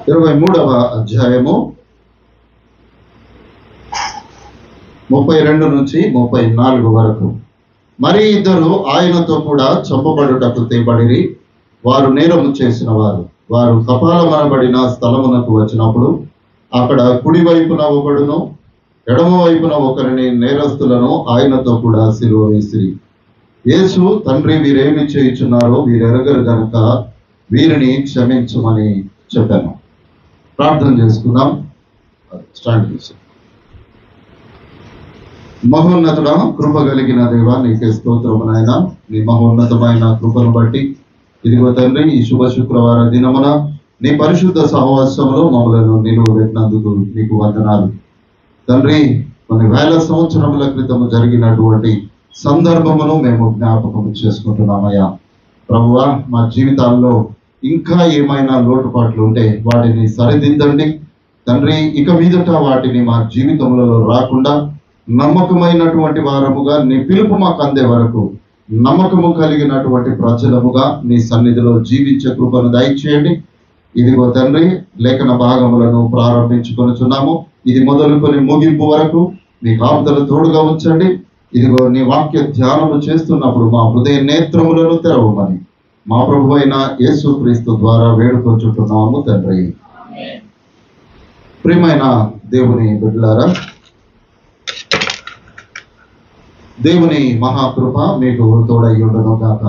23వ అధ్యాయము 32 నుంచి 34 వరకు. మరి ఇద్దరు ఆయనతో కూడా చంపబడుటకు తేబడిరి. వారు నేరము చేసిన వారు కపాలమనబడిన స్థలమునకు వచ్చినప్పుడు అక్కడ కుడి వైపున ఒకడును ఎడమ వైపున ఒకరిని నేరస్తులను ఆయనతో కూడా సిలువ వేసిరి. యేసు, తండ్రి, వీరేమి చేయుచున్నారో వీరెరగరు గనుక వీరిని క్షమించమని చెప్పాను. ప్రార్థన చేసుకుందాం. స్టాండ్ చేసి. మహోన్నతుడా, కృప కలిగిన దేవా, నీకే స్తోత్రము నాయన. నీ మహోన్నతమైన కృపను బట్టి ఇదిగో తండ్రి, ఈ శుభ శుక్రవార దినమున నీ పరిశుద్ధ సహవాసంలో మమ్మలను నిలువబెట్టినందుకు నీకు వందనాలు తండ్రి. కొన్ని వేల సంవత్సరముల క్రితం జరిగినటువంటి సందర్భమును మేము జ్ఞాపకం చేసుకుంటున్నామయ్యా. ప్రభువా, మా జీవితాల్లో ఇంకా ఏమైనా లోటుపాట్లు ఉంటే వాటిని సరిదిద్దండి తండ్రి. ఇక మీదట వాటిని మా జీవితంలో రాకుండా నమ్మకమైనటువంటి వారముగా నీ పిలుపు మాకు అందే వరకు నమ్మకము కలిగినటువంటి ప్రజలముగా నీ సన్నిధిలో జీవించే కృపను దయచేయండి. ఇదిగో తండ్రి, లేఖన భాగములను ప్రారంభించుకొనుచున్నాము. ఇది మొదలుకొని ముగింపు వరకు మీ కాపుదలు తోడుగా ఉంచండి. ఇదిగో నీ వాక్య ధ్యానము చేస్తున్నప్పుడు మా హృదయ నేత్రములను తెరవమని మా ప్రభు అయిన యేసుక్రీస్తు ద్వారా వేడుకొంచుతున్నాము తండ్రి. ప్రియమైన దేవుని బిడ్డలారా, దేవుని మహాకృప మీకు తోడయ్యుండును గాక.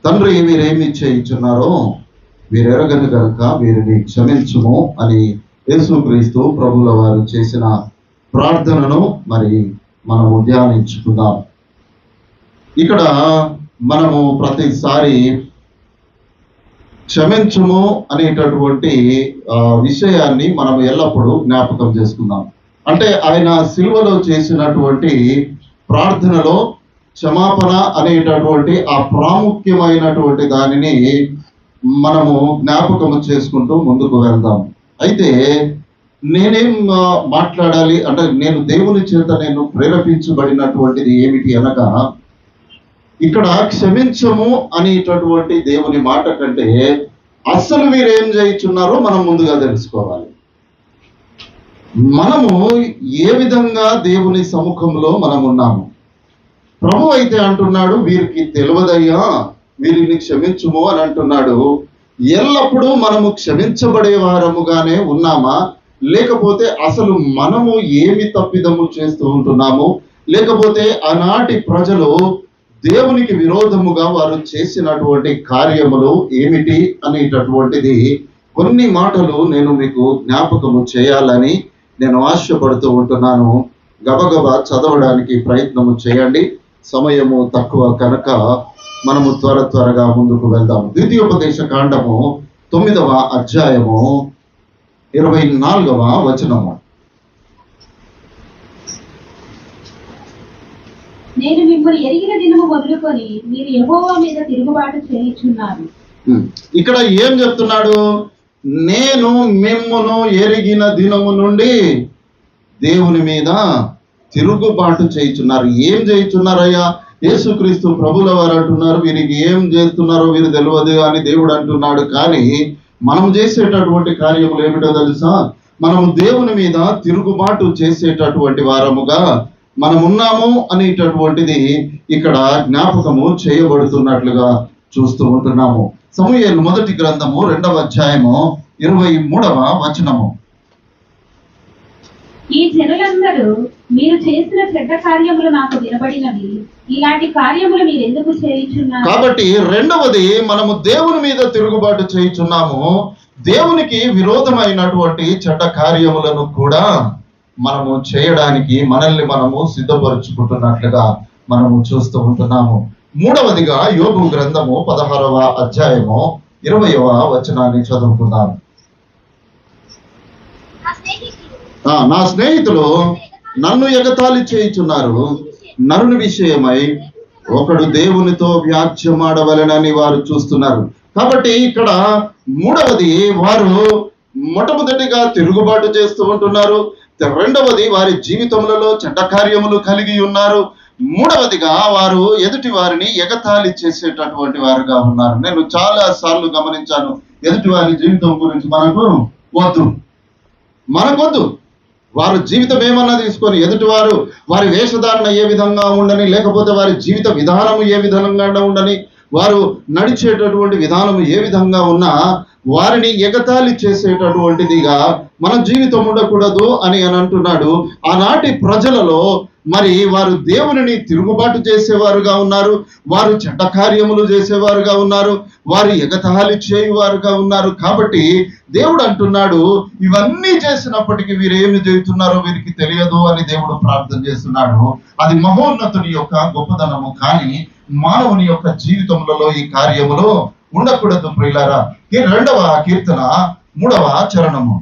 తండ్రి, వీరేమి చేయుచున్నారో వీరెరగను గనుక వీరిని క్షమించుము అని యేసుక్రీస్తు ప్రభుల వారు చేసిన ప్రార్థనను మరి మనము ధ్యానించుకుందాం. ఇక్కడ మనము ప్రతిసారి క్షమించుము అనేటటువంటి విషయాన్ని మనం ఎల్లప్పుడూ జ్ఞాపకం చేసుకుందాం. అంటే ఆయన సిలువలో చేసినటువంటి ప్రార్థనలో క్షమాపణ అనేటటువంటి ఆ ప్రాముఖ్యమైనటువంటి దానిని మనము జ్ఞాపకము చేసుకుంటూ ముందుకు వెళ్దాం. అయితే నేనేం మాట్లాడాలి అంటే, నేను దేవుని చేత నేను ప్రేరేపించబడినటువంటిది ఏమిటి అనగా, ఇక్కడ క్షమించము అనేటటువంటి దేవుని మాట కంటే అసలు వీరేం చేయుచున్నారో మనం ముందుగా తెలుసుకోవాలి. మనము ఏ విధంగా దేవుని సముఖంలో మనం ఉన్నాము. ప్రభు అయితే అంటున్నాడు, వీరికి తెలియదయ్యా, వీరిని క్షమించుము అని అంటున్నాడు. ఎల్లప్పుడూ మనము క్షమించబడే వారముగానే ఉన్నామా, లేకపోతే అసలు మనము ఏమి తప్పిదము చేస్తూ ఉంటున్నాము, లేకపోతే ఆనాటి ప్రజలు దేవునికి విరోధముగా వారు చేసినటువంటి కార్యములు ఏమిటి అనేటటువంటిది కొన్ని మాటలు నేను మీకు జ్ఞాపకము చేయాలని నేను ఆశపడుతూ ఉంటున్నాను. గబగబా చదవడానికి ప్రయత్నము చేయండి. సమయము తక్కువ కనుక మనము త్వరగా ముందుకు వెళ్దాం. ద్వితీయోపదేశ కాండము 9వ అధ్యాయము 24వ వచనము. నేను మిమ్మల్ని ఎరిగిన దినము మొదలుకొని మీరు యెహోవా మీద తిరుగుబాటు చేయుచున్నారు. ఇక్కడ ఏం చెప్తున్నాడు? నేను మిమ్మును ఎరిగిన దినము నుండి దేవుని మీద తిరుగుబాటు చేయుచున్నారు. ఏం చేయుచున్నారయ్యా? యేసుక్రీస్తు ప్రభుల వారు అంటున్నారు, వీరికి ఏం చేస్తున్నారో వీరు తెలియదు అని దేవుడు అంటున్నాడు. కానీ మనం చేసేటటువంటి కార్యములు ఏమిటో తెలుసా? మనము దేవుని మీద తిరుగుబాటు చేసేటటువంటి వారముగా మనం ఉన్నాము అనేటటువంటిది ఇక్కడ జ్ఞాపకము చేయబడుతున్నట్లుగా చూస్తూ ఉంటున్నాము. సమూయేలు మొదటి గ్రంథము 2వ అధ్యాయము 23వ వచనము. ఈ జనులందరూ మీరు చేసిన చెడ్డ కార్యములు నాకు వినబడినవి, ఇలాంటి కార్యములు మీరు ఎందుకు చేయుచున్నారు? కాబట్టి రెండవది, మనము దేవుని మీద తిరుగుబాటు చేయుచున్నాము. దేవునికి విరోధమైనటువంటి చెడ్డ కార్యములను కూడా మనము చేయడానికి మనల్ని మనము సిద్ధపరుచుకుంటున్నట్లుగా మనము చూస్తూ ఉంటున్నాము. మూడవదిగా యోబు గ్రంథము 16వ అధ్యాయము 20వ వచనాన్ని చదువుకుందాం. నా స్నేహితులు నన్ను ఎగతాళి చేయుచున్నారు, నరుని విషయమై ఒకడు దేవునితో వ్యాజ్యమాడవలెనని వారు చూస్తున్నారు. కాబట్టి ఇక్కడ మూడవది, వారు మొట్టమొదటిగా తిరుగుబాటు చేస్తూ ఉంటున్నారు. రెండవది, వారి జీవితములలో చెడ్డ కార్యములు కలిగి ఉన్నారు. మూడవదిగా వారు ఎదుటి వారిని ఎగతాళి చేసేటటువంటి వారుగా ఉన్నారు. నేను చాలా సార్లు గమనించాను, ఎదుటి వారి జీవితం గురించి మనకొద్దు. వారి జీవితం ఏమన్నా తీసుకొని ఎదుటివారు వారి వేషధారణ ఏ విధంగా ఉండని, లేకపోతే వారి జీవిత విధానము ఏ విధంగా ఉండని, వారు నడిచేటటువంటి విధానం ఏ విధంగా ఉన్నా వారిని ఎగతాళి చేసేటటువంటిదిగా మన జీవితం ఉండకూడదు అని అంటున్నాడు. ఆనాటి ప్రజలలో మరి వారు దేవునిని తిరుగుబాటు చేసేవారుగా ఉన్నారు, వారు చెడ్డ కార్యములు చేసేవారుగా ఉన్నారు, వారు ఎగతాళి చేయువారుగా ఉన్నారు. కాబట్టి దేవుడు అంటున్నాడు, ఇవన్నీ చేసినప్పటికీ వీరేమి చేస్తున్నారో వీరికి తెలియదు అని దేవుడు ప్రార్థన చేస్తున్నాడు. అది మహోన్నతుని యొక్క గొప్పదనము, కానీ మానవుని యొక్క జీవితంలో ఈ కార్యములు ఉండకూడదు. ప్రియులారా, 2వ కీర్తన 3వ చరణము.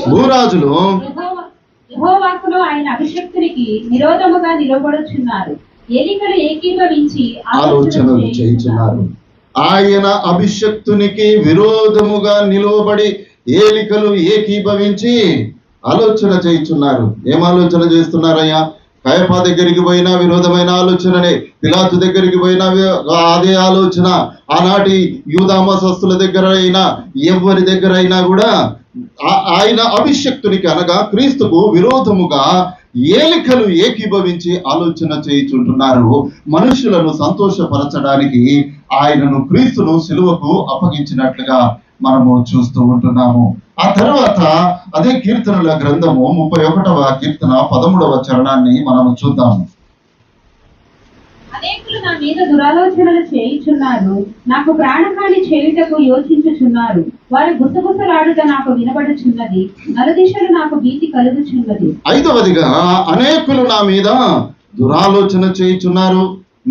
భూరాజులు యెహోవాకును ఆయన అభిషక్తునికి విరోధముగా నిలబడుచున్నారు, ఎలికలు ఏకీభవించి ఆలోచనలు చేయుచున్నారు. ఆయన అభిషక్తునికి విరోధముగా నిలువబడి ఏలికలు ఏకీభవించి ఆలోచన చేయుచున్నారు. ఏం ఆలోచన చేస్తున్నారయ్యా? కయప దగ్గరికి పోయినా విరోధమైన ఆలోచననే, పిలాతు దగ్గరికి పోయినా అదే ఆలోచన, ఆనాటి యూదా మతస్థుల దగ్గర అయినా ఎవరి దగ్గర అయినా కూడా ఆయన అభిషక్తునికి అనగా క్రీస్తుకు విరోధముగా ఏలికలు ఏకీభవించి ఆలోచన చేయుచుంటున్నారు. మనుషులను సంతోషపరచడానికి ఆయనను, క్రీస్తును సిలువకు అప్పగించినట్లుగా మనము చూస్తూ ఉంటున్నాము. ఆ తర్వాత అదే కీర్తనల గ్రంథము 31వ కీర్తన 13వ చరణాన్ని మనము చూద్దాము. అనేకులు నా మీద దురాలోచనలు చేయుచున్నారు, నాకు ప్రాణహాని చేయుటకు యోచించుచున్నారు, వారి గుసగుసలాడుట నాకు వినబడుచున్నది, నలుదిశలు నాకు భీతి కలుగుచున్నది. 5వదిగా అనేకులు నా మీద దురాలోచన చేయుచున్నారు,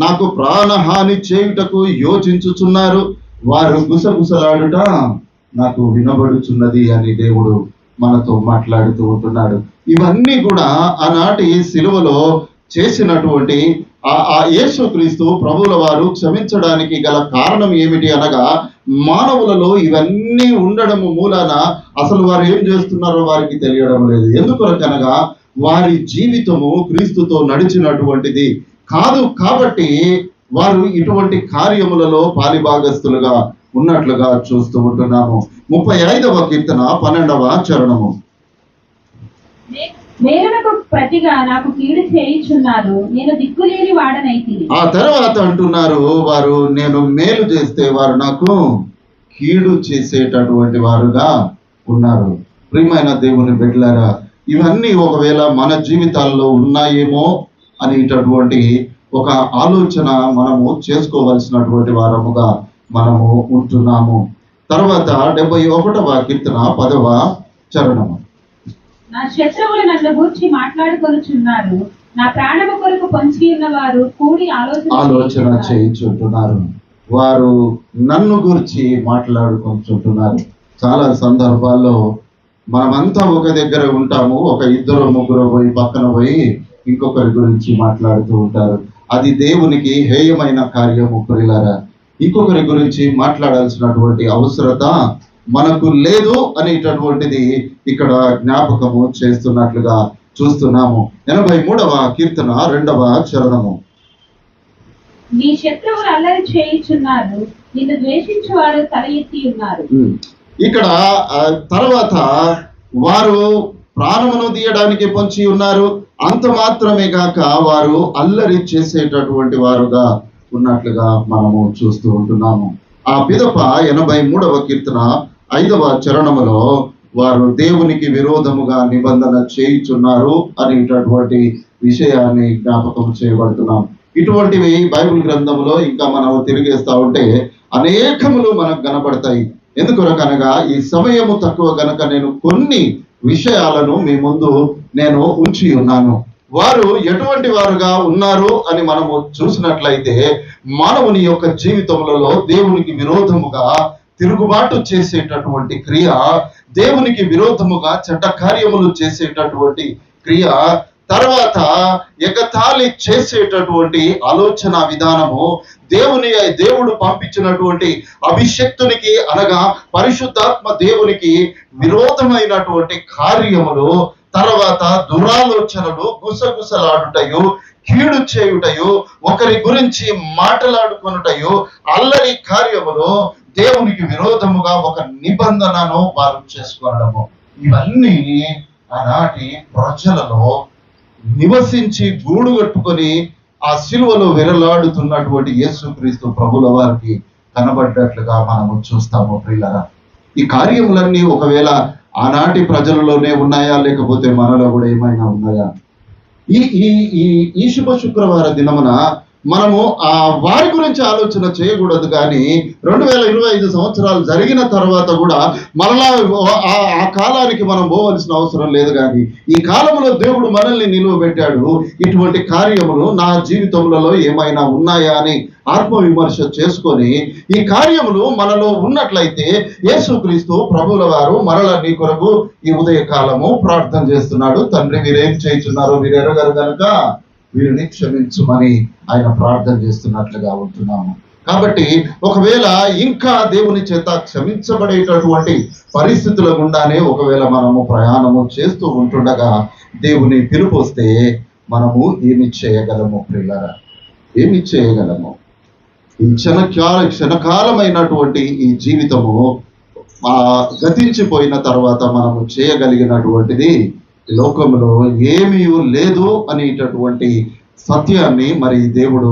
నాకు ప్రాణహాని చేయుటకు యోచించుచున్నారు, వారు గుసగుసలాడుట నాకు వినబడుచున్నది అని దేవుడు మనతో మాట్లాడుతూ ఉంటున్నాడు. ఇవన్నీ కూడా ఆనాటి సిలువలో చేసినటువంటి ఆ యేసుక్రీస్తు ప్రభువుల వారు క్షమించడానికి గల కారణం ఏమిటి అనగా, మానవులలో ఇవన్నీ ఉండడము మూలాన అసలు వారు ఏం చేస్తున్నారో వారికి తెలియడం లేదు. ఎందుకొరకనగా వారి జీవితము క్రీస్తుతో నడిచినటువంటిది కాదు. కాబట్టి వారు ఇటువంటి కార్యములలో పాలిభాగస్తులుగా ఉన్నట్లుగా చూస్తూ ఉంటున్నాము. 35వ కీర్తన 12వ చరణము. మేలునకు ప్రతిగా నాకు కీడు చేయుచున్నారు, నేను దిక్కులేని వాడనైతిని. ఆ తర్వాత అంటున్నారు, వారు నేను మేలు చేస్తే వారు నాకు కీడు చేసేటటువంటి వారుగా ఉన్నారు. ప్రియమైన దేవుని బిడ్డలారా, ఇవన్నీ ఒకవేళ మన జీవితాల్లో ఉన్నాయేమో అనేటటువంటి ఒక ఆలోచన మనము చేసుకోవలసినటువంటి వారముగా మనము ఉంటున్నాము. తర్వాత 71వ కీర్తన 10వ చరణము. నా శత్రువులు నన్ను గూర్చి మాట్లాడుకొనుచున్నారు, నా ప్రాణము కొరకు పొంచి ఉన్నవారు కూడి ఆలోచన చేయించుంటున్నారు. వారు నన్ను గురించి మాట్లాడుకుంటున్నారు. చాలా సందర్భాల్లో మనమంతా ఒక దగ్గర ఉంటాము, ఒక 2-3 పోయి పక్కన పోయి ఇంకొకరి గురించి మాట్లాడుతూ ఉంటారు. అది దేవునికి హేయమైన కార్యము. ప్రియులారా, ఇంకొకరి గురించి మాట్లాడాల్సినటువంటి అవసరత మనకు లేదు అనేటటువంటిది ఇక్కడ జ్ఞాపకము చేస్తున్నట్లుగా చూస్తున్నాము. 83వ కీర్తన 2వ చరణము. నీ శత్రువులు అల్లరి చేయుచున్నారు, నిన్ను ద్వేషించువారు తల ఎత్తి ఉన్నారు. ఇక్కడ తర్వాత వారు ప్రాణమును తీయడానికి పొంచి ఉన్నారు, అంత మాత్రమే కాక వారు అల్లరి చేసేటటువంటి వారుగా ఉన్నట్లుగా మనము చూస్తూ ఉంటున్నాము. ఆ పిదప 83వ కీర్తన 5వ చరణములో వారు దేవునికి విరోధముగా నిబంధన చేయుచున్నారు అనేటటువంటి విషయాన్ని జ్ఞాపకం చేయబడుతున్నాం. ఇటువంటివి బైబిల్ గ్రంథంలో ఇంకా మనం తిరిగేస్తా ఉంటే అనేకములు మనకు కనబడతాయి. ఎందుకనగా ఈ సమయము తక్కువ గనక నేను కొన్ని విషయాలను మీ ముందు నేను ఉంచి ఉన్నాను. వారు ఎటువంటి వారుగా ఉన్నారు అని మనము చూసినట్లయితే, మానవుని యొక్క జీవితములలో దేవునికి విరోధముగా తిరుగుబాటు చేసేటటువంటి క్రియ, దేవునికి విరోధముగా చెడ్డ కార్యములు చేసేటటువంటి క్రియ, తర్వాత ఎగతాళి చేసేటటువంటి ఆలోచన విధానము దేవుడు పంపించినటువంటి అభిషక్తునికి అనగా పరిశుద్ధాత్మ దేవునికి విరోధమైనటువంటి కార్యములు, తర్వాత దురాలోచనలు, గుసగుసలాడుటయు, కీడు చేయుటయు, ఒకరి గురించి మాట్లాడుకొనుటయు, అల్లరి కార్యములు, దేవునికి విరోధముగా ఒక నిబంధనను వారు చేసుకోవడము, ఇవన్నీ ఆనాటి ప్రజలలో నివసించి గూడు కట్టుకొని ఆ సిలువలో విరలాడుతున్నటువంటి యేసుక్రీస్తు ప్రభుల వారికి కనబడ్డట్లుగా మనము చూస్తాము ప్రియులారా. ఈ కార్యములన్నీ ఒకవేళ ఆనాటి ప్రజలలోనే ఉన్నాయా, లేకపోతే మనలో కూడా ఏమైనా ఉన్నాయా? ఈ ఈ ఈ ఈ శుభ శుక్రవార దినమున మనము వారి గురించి ఆలోచన చేయకూడదు. కానీ 2025 సంవత్సరాలు జరిగిన తర్వాత కూడా మరలా ఆ కాలానికి మనం పోవలసిన అవసరం లేదు. కానీ ఈ కాలంలో దేవుడు మనల్ని నిలువబెట్టాడు. ఇటువంటి కార్యములు నా జీవితంలో ఏమైనా ఉన్నాయా అని ఆత్మవిమర్శ చేసుకొని ఈ కార్యములు మనలో ఉన్నట్లయితే యేసుక్రీస్తు ప్రభువుల వారు మరల నీ కొరకు ఈ ఉదయ కాలము ప్రార్థన చేస్తున్నాడు. తండ్రి, వీరేం చేస్తున్నారు వీరు ఎరగరు కనుక వీరిని క్షమించుమని ఆయన ప్రార్థన చేస్తున్నట్లుగా ఉంటున్నాము. కాబట్టి ఒకవేళ ఇంకా దేవుని చేత క్షమించబడేటటువంటి పరిస్థితుల గుండానే ఒకవేళ మనము ప్రయాణము చేస్తూ ఉంటుండగా దేవుని పిలుపు వస్తే మనము ఏమి చేయగలము ప్రియులారా? ఏమి చేయగలము? ఈ క్షణకాలమైనటువంటి ఈ జీవితము గతించిపోయిన తర్వాత మనము చేయగలిగినటువంటిది లోకంలో ఏమీ లేదు అనేటటువంటి సత్యాన్ని మరి దేవుడు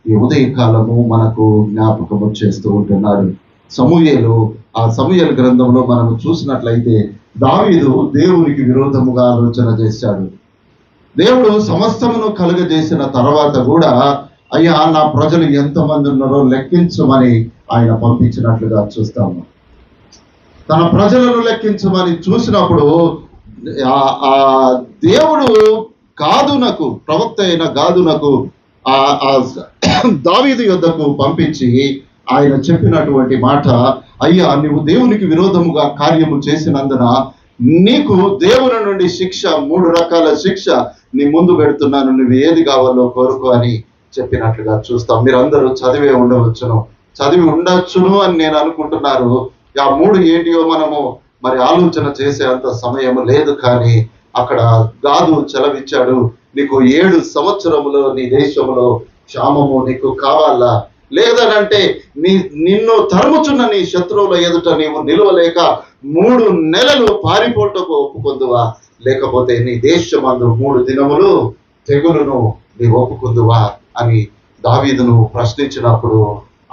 ఈ ఉదయకాలము మనకు జ్ఞాపకము చేస్తూ ఉంటున్నాడు. సమూయేలు గ్రంథంలో మనము చూసినట్లయితే దావీదు దేవునికి విరోధముగా ఆలోచన చేశాడు. దేవుడు సమస్తమును కలుగజేసిన తర్వాత కూడా అయ్యా నా ప్రజలు ఎంతమంది ఉన్నారో లెక్కించమని ఆయన పంపించినట్లుగా చూస్తాము. తన ప్రజలను లెక్కించమని చూసినప్పుడు ఆ దేవుడు గాదునకు, ప్రవక్త అయిన గాదునకు దావీదు యొద్దకు పంపించి ఆయన చెప్పినటువంటి మాట, అయ్యా నువ్వు దేవునికి విరోధముగా కార్యము చేసినందున నీకు దేవుని నుండి శిక్ష, 3 రకాల శిక్ష నీ ముందు పెడుతున్నాను, నువ్వు ఏది కావాలో కోరుకో అని చెప్పినట్లుగా చూస్తాం. మీరందరూ చదివి ఉండొచ్చును అని నేను అనుకుంటున్నారు. ఆ 3 ఏంటియో మనము మరి ఆలోచన చేసే అంత సమయం లేదు. కానీ అక్కడ గాదు చెలవిచ్చాడు, నీకు 7 సంవత్సరములో నీ దేశంలో క్షామము నీకు కావాలా, లేదనంటే నిన్ను తరుముచున్న నీ శత్రువుల ఎదుట నీవు నిలవలేక 3 నెలలు పారిపోటకు ఒప్పుకొందువా, లేకపోతే నీ దేశమందు 3 దినములు తెగులును నీ ఒప్పుకొందువా అని దావీదును ప్రశ్నించినప్పుడు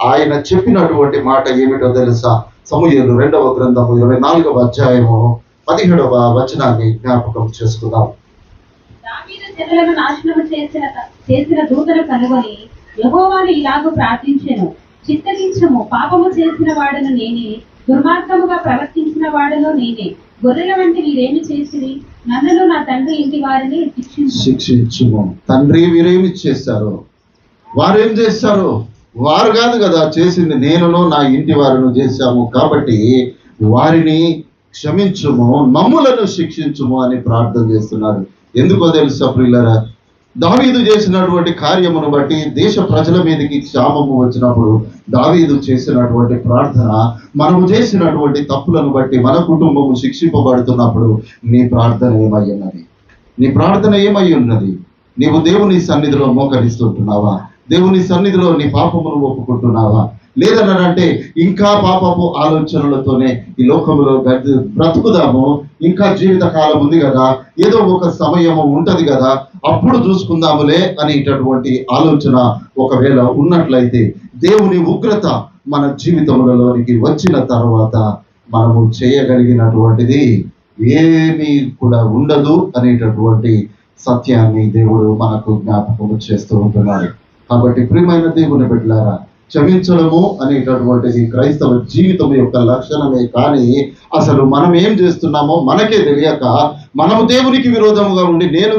ఆయన చెప్పినటువంటి మాట ఏమిటో తెలుసా? సమూయేలు 2వ గ్రంథము 24వ అధ్యాయము 17వ వచనాన్ని జ్ఞాపకం చేసుకుందాం. దావీదు జనులను నాశనము చేసిన దూతను కనుగొని యెహోవాను ఇలాగూ ప్రార్థించెను, చిత్తగించుము, పాపము చేసిన వాడను నేనే, దుర్మార్గముగా ప్రవర్తించిన వాడను నేనే. గొర్రెల వంటి వీరేమి చేసిరి, నన్నును నా తండ్రి ఇంటి వారిని శిక్షించుము. తండ్రి వీరేమి చేశారు? వారేం చేశారు? వారు కాదు కదా చేసింది, నేనును నా ఇంటి వారును చేశాము. కాబట్టి వారిని క్షమించుము, మమ్ములను శిక్షించుము అని ప్రార్థన చేస్తున్నాడు. ఎందుకో తెలుసా ప్రియులారా? దావీదు చేసినటువంటి కార్యమును బట్టి దేశ ప్రజల మీదకి క్షామము వచ్చినప్పుడు దావీదు చేసినటువంటి ప్రార్థన, మనము చేసినటువంటి తప్పులను బట్టి మన కుటుంబము శిక్షింపబడుతున్నప్పుడు నీ ప్రార్థన ఏమై ఉన్నది? నీ ప్రార్థన ఏమై ఉన్నది? నీవు దేవుని సన్నిధిలో మోకరిస్తుంటున్నావా? దేవుని సన్నిధిలో నీ పాపమును ఒప్పుకుంటున్నావా? లేదనంటే ఇంకా పాపపు ఆలోచనలతోనే ఈ లోకంలో బ్రతుకుదాము, ఇంకా జీవిత కాలం ఉంది కదా, ఏదో ఒక సమయము ఉంటది కదా, అప్పుడు చూసుకుందాములే అనేటటువంటి ఆలోచన ఒకవేళ ఉన్నట్లయితే దేవుని ఉగ్రత మన జీవితములలోనికి వచ్చిన తర్వాత మనము చేయగలిగినటువంటిది ఏమీ కూడా ఉండదు అనేటటువంటి సత్యాన్ని దేవుడు మనకు జ్ఞాపకం చేస్తూ ఉంటున్నాడు. కాబట్టి ప్రియమైన దేవుని బిడ్డలారా, క్షమించడము అనేటటువంటిది క్రైస్తవ జీవితం యొక్క లక్షణమే. కానీ అసలు మనం ఏం చేస్తున్నామో మనకే తెలియక మనము దేవునికి విరోధముగా ఉండి నేను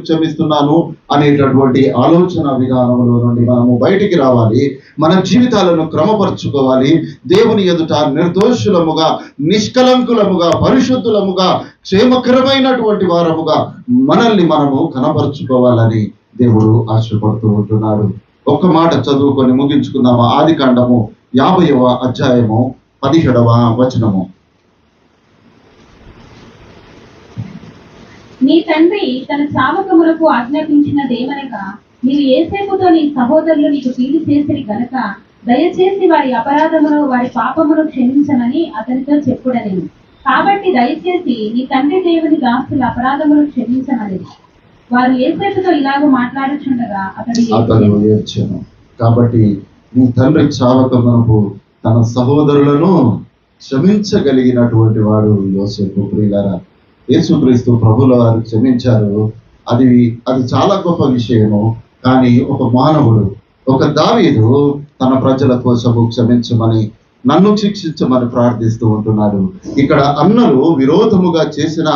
క్షమిస్తున్నాను అనేటటువంటి ఆలోచన విధానంలో నుండి మనము బయటికి రావాలి. మన జీవితాలను క్రమపరుచుకోవాలి. దేవుని ఎదుట నిర్దోషులముగా, నిష్కలంకులముగా, పరిశుద్ధులముగా, క్షేమకరమైనటువంటి వారముగా మనల్ని మనము కనపరుచుకోవాలని దేవుడు ఆశపడుతూ ఉంటున్నాడు. ఒక్క మాట చదువుకొని ముగించుకుందామా. ఆదికాండము 50వ అధ్యాయము 17వ వచనము. నీ తండ్రి తన సేవకులకు ఆజ్ఞాపించినదేమనగా, నీవు యోసేపుతో నీ సహోదరులు నీకు కీడు చేసిరి గనుక దయచేసి వారి అపరాధమును వారి పాపమును క్షమించమని అతనితో చెప్పుడని. కాబట్టి దయచేసి నీ తండ్రి దేవుని దాసుల అపరాధమును క్షమించమని. వారు యోసేపుతో ఇలాగ మాట్లాడుచుండగా అతడు ఏడ్చెను. కాబట్టి నీ తండ్రి సేవకులకు తన సహోదరులను క్షమించగలిగినటువంటి వాడు యోసేపు. ప్రియులారా, యేసుక్రీస్తు ప్రభుల వారు క్షమించారు. అది చాలా గొప్ప విషయము. కానీ ఒక మానవుడు, ఒక దావీదు తన ప్రజల కోసము క్షమించమని, నన్ను శిక్షించమని ప్రార్థిస్తూ ఉంటున్నాడు. ఇక్కడ అన్నలు విరోధముగా చేసిన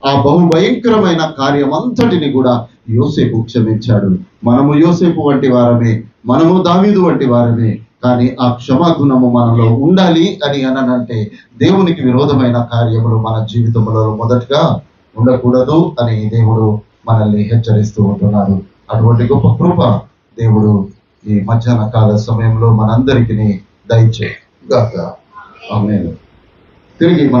ఆ బహుభయంకరమైన కార్యం అంతటిని కూడా యోసేపు క్షమించాడు. మనము యోసేపు వంటి వారమే, మనము దావీదు వంటి వారమే. కానీ ఆ క్షమాగుణము మనలో ఉండాలి అని అనంటే దేవునికి విరోధమైన కార్యములు మన జీవితంలో మొదటగా ఉండకూడదు అని దేవుడు మనల్ని హెచ్చరిస్తూ ఉంటున్నాడు. అటువంటి గొప్ప కృప దేవుడు ఈ మధ్యాహ్న కాల సమయంలో మనందరికీ దయచేయగాక. ఆమేన్. తిరిగి మనం